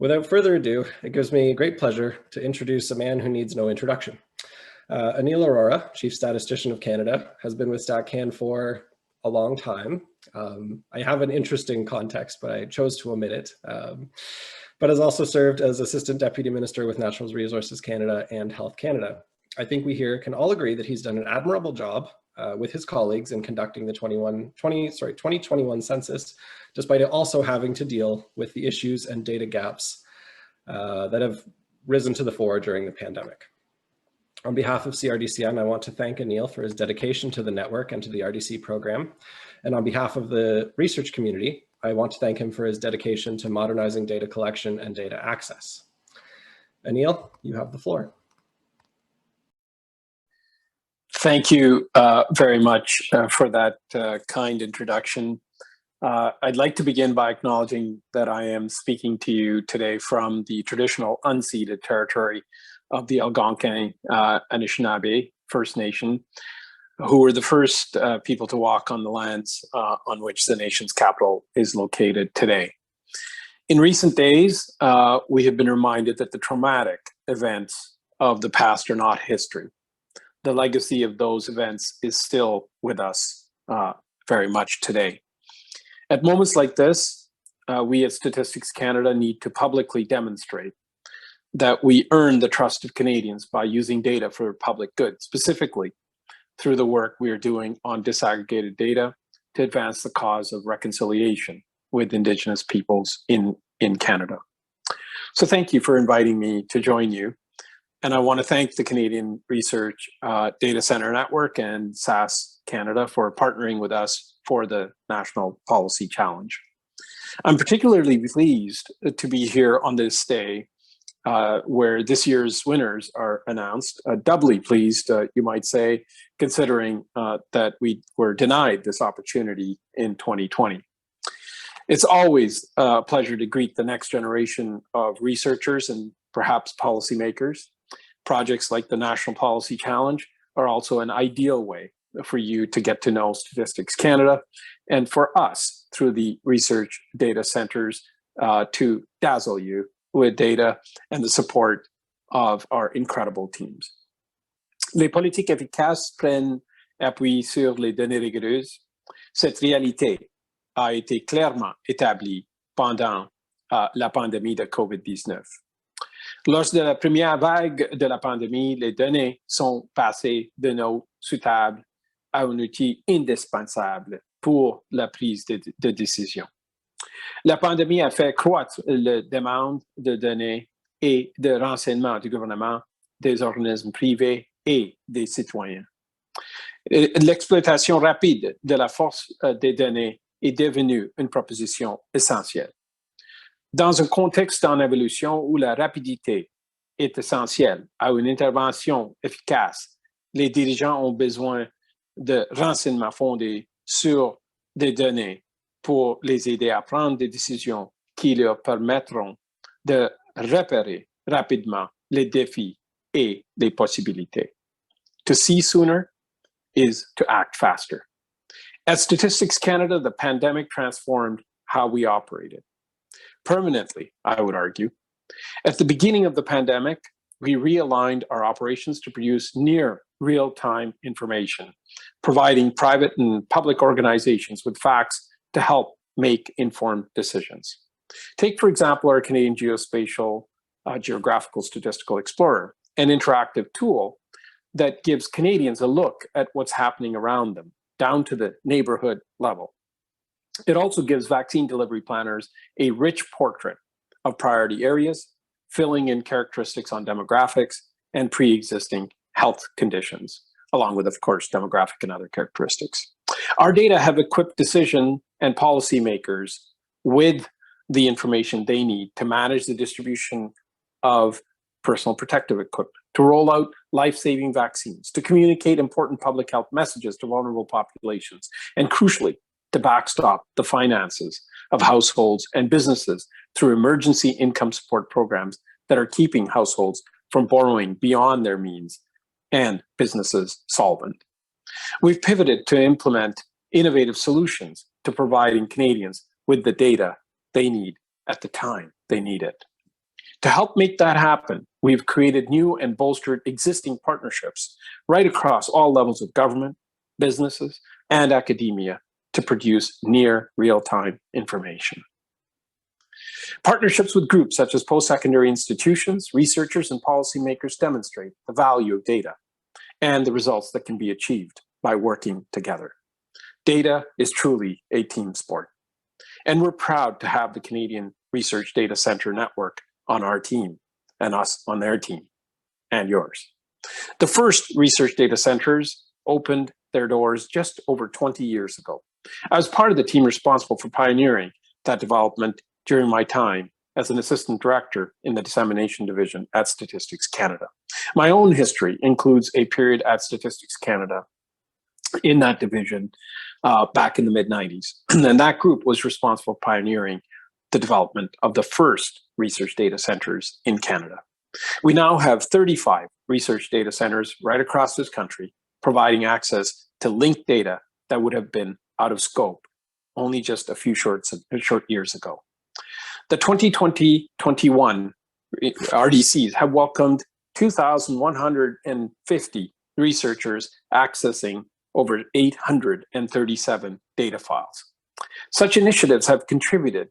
Without further ado, it gives me great pleasure to introduce a man who needs no introduction. Anil Arora, Chief Statistician of Canada, has been with StatCan for a long time. I have an interesting context, but I chose to omit it. But has also served as Assistant Deputy Minister with Natural Resources Canada and Health Canada. I think we here can all agree that he's done an admirable job with his colleagues in conducting the 2021 census, despite also having to deal with the issues and data gaps that have risen to the fore during the pandemic. On behalf of CRDCN, I want to thank Anil for his dedication to the network and to the RDC program. And on behalf of the research community, I want to thank him for his dedication to modernizing data collection and data access. Anil, you have the floor. Thank you very much for that kind introduction. I'd like to begin by acknowledging that I am speaking to you today from the traditional unceded territory of the Algonquin Anishinaabe First Nation, who were the first people to walk on the lands on which the nation's capital is located today. In recent days, we have been reminded that the traumatic events of the past are not history. The legacy of those events is still with us very much today. At moments like this, we at Statistics Canada need to publicly demonstrate that we earn the trust of Canadians by using data for public good, specifically through the work we are doing on disaggregated data to advance the cause of reconciliation with Indigenous peoples in Canada. So thank you for inviting me to join you. And I want to thank the Canadian Research Data Center Network and SAS Canada for partnering with us for the National Policy Challenge. I'm particularly pleased to be here on this day where this year's winners are announced. Doubly pleased, you might say, considering that we were denied this opportunity in 2020. It's always a pleasure to greet the next generation of researchers and perhaps policymakers. Projects like the National Policy Challenge are also an ideal way for you to get to know Statistics Canada, and for us, through the research data centers, to dazzle you with data and the support of our incredible teams. Les politiques efficaces prennent appui sur les données rigoureuses. Cette réalité a été clairement établie pendant la pandémie de COVID-19. Lors de la première vague de la pandémie, les données sont passées de nos sous-tables à un outil indispensable pour la prise de décision. La pandémie a fait croître la demande de données et de renseignements du gouvernement, des organismes privés et des citoyens. L'exploitation rapide de la force des données est devenue une proposition essentielle. Dans un contexte en évolution où la rapidité est essentielle à une intervention efficace, les dirigeants ont besoin de renseignements fondés sur des données pour les aider à prendre des décisions qui leur permettront de repérer rapidement les défis et les possibilités. To see sooner is to act faster. At Statistics Canada, the pandemic transformed how we operated. Permanently, I would argue. At the beginning of the pandemic, we realigned our operations to produce near real-time information, providing private and public organizations with facts to help make informed decisions. Take, for example, our Canadian Geospatial Geographical Statistical Explorer, an interactive tool that gives Canadians a look at what's happening around them, down to the neighborhood level. It also gives vaccine delivery planners a rich portrait of priority areas, filling in characteristics on demographics and pre-existing health conditions, along with, of course, demographic and other characteristics. Our data have equipped decision and policymakers with the information they need to manage the distribution of personal protective equipment, to roll out life-saving vaccines, to communicate important public health messages to vulnerable populations, and crucially, to backstop the finances of households and businesses through emergency income support programs that are keeping households from borrowing beyond their means and businesses solvent. We've pivoted to implement innovative solutions to providing Canadians with the data they need at the time they need it. To help make that happen, we've created new and bolstered existing partnerships right across all levels of government, businesses, and academia to produce near real-time information. Partnerships with groups such as post-secondary institutions, researchers, and policymakers demonstrate the value of data and the results that can be achieved by working together. Data is truly a team sport, and we're proud to have the Canadian Research Data Centre Network on our team and us on their team and yours. The first research data centers opened their doors just over 20 years ago. I was part of the team responsible for pioneering that development during my time as an assistant director in the dissemination division at Statistics Canada. My own history includes a period at Statistics Canada in that division back in the mid-90s. And that group was responsible for pioneering the development of the first research data centers in Canada. We now have 35 research data centers right across this country, providing access to linked data that would have been out of scope only just a few short years ago. The 2020-21 RDCs have welcomed 2,150 researchers accessing over 837 data files. Such initiatives have contributed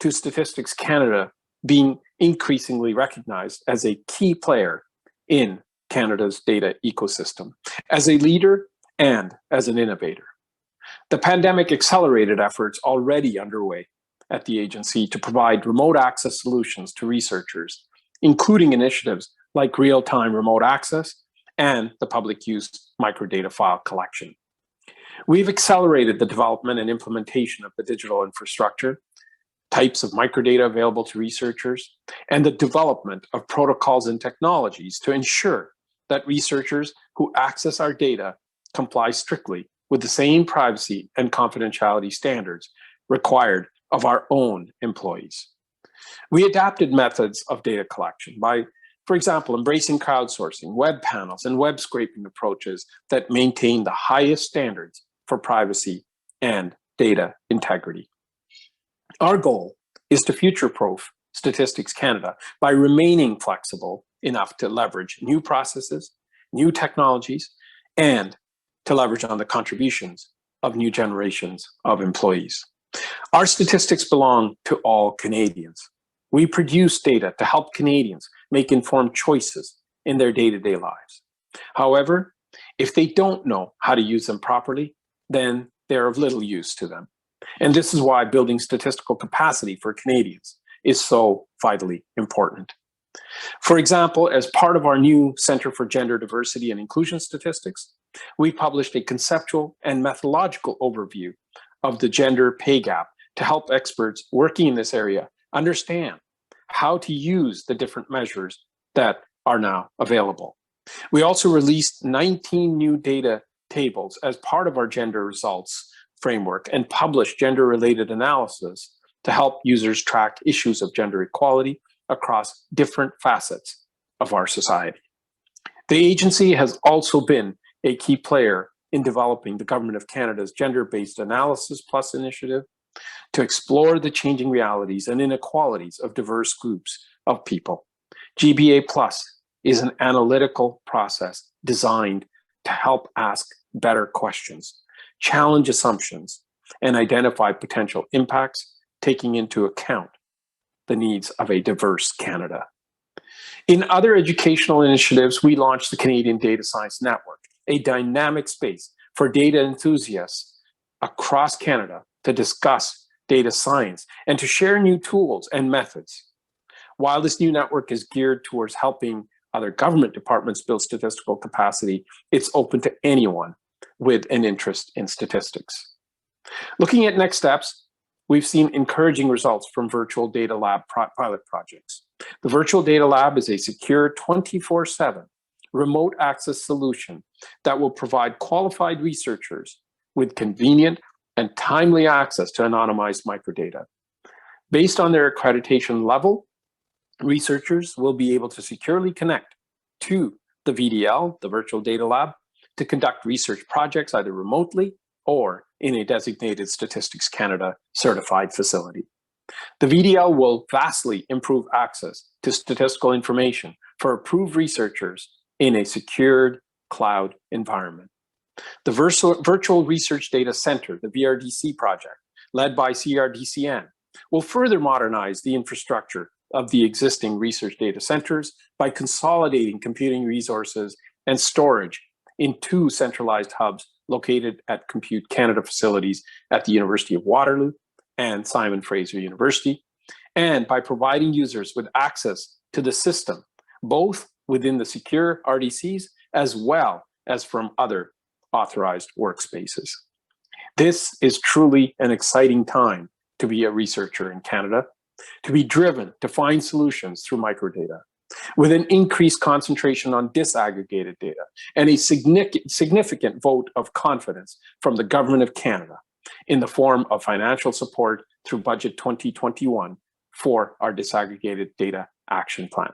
to Statistics Canada being increasingly recognized as a key player in Canada's data ecosystem, as a leader and as an innovator. The pandemic accelerated efforts already underway at the agency to provide remote access solutions to researchers, including initiatives like real-time remote access and the public use microdata file collection. We've accelerated the development and implementation of the digital infrastructure, types of microdata available to researchers, and the development of protocols and technologies to ensure that researchers who access our data comply strictly with the same privacy and confidentiality standards required of our own employees. We adapted methods of data collection by, for example, embracing crowdsourcing, web panels, and web scraping approaches that maintain the highest standards for privacy and data integrity. Our goal is to future-proof Statistics Canada by remaining flexible enough to leverage new processes, new technologies, and to leverage on the contributions of new generations of employees. Our statistics belong to all Canadians. We produce data to help Canadians make informed choices in their day-to-day lives. However, if they don't know how to use them properly, then they're of little use to them. And this is why building statistical capacity for Canadians is so vitally important. For example, as part of our new Centre for Gender Diversity and Inclusion Statistics, we published a conceptual and methodological overview of the gender pay gap to help experts working in this area understand how to use the different measures that are now available. We also released 19 new data tables as part of our gender results framework and published gender-related analysis to help users track issues of gender equality across different facets of our society. The agency has also been a key player in developing the Government of Canada's Gender-Based Analysis Plus initiative to explore the changing realities and inequalities of diverse groups of people. GBA Plus is an analytical process designed to help ask better questions, challenge assumptions, and identify potential impacts, taking into account the needs of a diverse Canada. In other educational initiatives, we launched the Canadian Data Science Network, a dynamic space for data enthusiasts across Canada to discuss data science and to share new tools and methods. While this new network is geared towards helping other government departments build statistical capacity, it's open to anyone with an interest in statistics. Looking at next steps, we've seen encouraging results from virtual data lab pilot projects. The virtual data lab is a secure 24/7 remote access solution that will provide qualified researchers with convenient and timely access to anonymized microdata. Based on their accreditation level, researchers will be able to securely connect to the VDL, the Virtual Data Lab, to conduct research projects either remotely or in a designated Statistics Canada certified facility. The VDL will vastly improve access to statistical information for approved researchers in a secured cloud environment. The Virtual Research Data Center, the VRDC project, led by CRDCN, will further modernize the infrastructure of the existing research data centers by consolidating computing resources and storage in 2 centralized hubs located at Compute Canada facilities at the University of Waterloo and Simon Fraser University, and by providing users with access to the system, both within the secure RDCs as well as from other authorized workspaces. This is truly an exciting time to be a researcher in Canada, to be driven to find solutions through microdata, with an increased concentration on disaggregated data and a significant vote of confidence from the Government of Canada in the form of financial support through Budget 2021 for our disaggregated data action plan.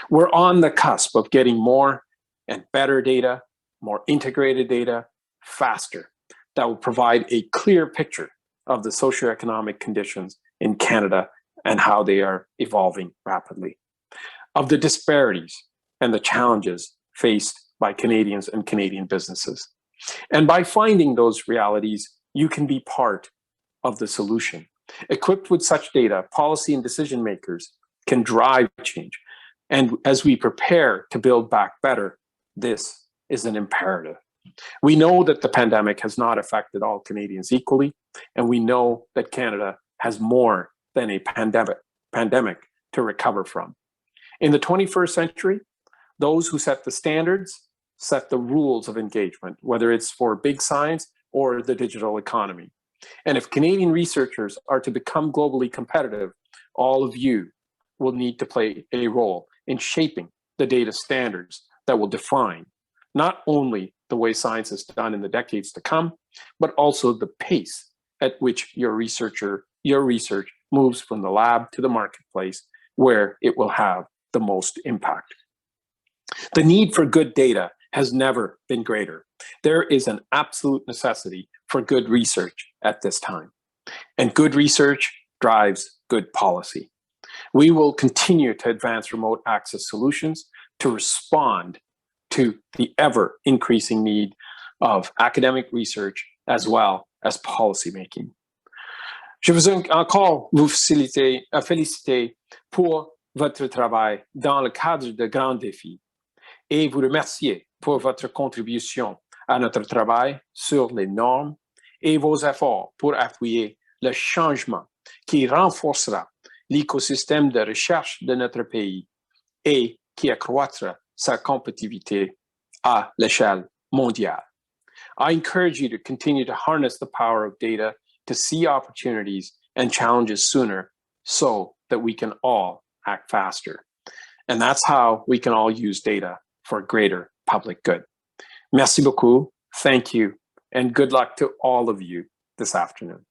We're on the cusp of getting more and better data, more integrated data, faster, that will provide a clear picture of the socioeconomic conditions in Canada and how they are evolving rapidly, of the disparities and the challenges faced by Canadians and Canadian businesses. And by finding those realities, you can be part of the solution. Equipped with such data, policy and decision makers can drive change. And as we prepare to build back better, this is an imperative. We know that the pandemic has not affected all Canadians equally, and we know that Canada has more than a pandemic to recover from. In the 21st century, those who set the standards set the rules of engagement, whether it's for big science or the digital economy. And if Canadian researchers are to become globally competitive, all of you will need to play a role in shaping the data standards that will define not only the way science is done in the decades to come, but also the pace at which your research moves from the lab to the marketplace, where it will have the most impact. The need for good data has never been greater. There is an absolute necessity for good research at this time. And good research drives good policy. We will continue to advance remote access solutions to respond to the ever increasing need of academic research as well as policymaking. Je veux encore vous féliciter pour votre travail dans le cadre de grands défis et vous remercier pour votre contribution à notre travail sur les normes et vos efforts pour appuyer le changement qui renforcera l'écosystème de recherche de notre pays et qui accroîtra sa compétitivité à l'échelle mondiale. I encourage you to continue to harness the power of data to see opportunities and challenges sooner so that we can all act faster. And that's how we can all use data for greater public good. Merci beaucoup, thank you, and good luck to all of you this afternoon.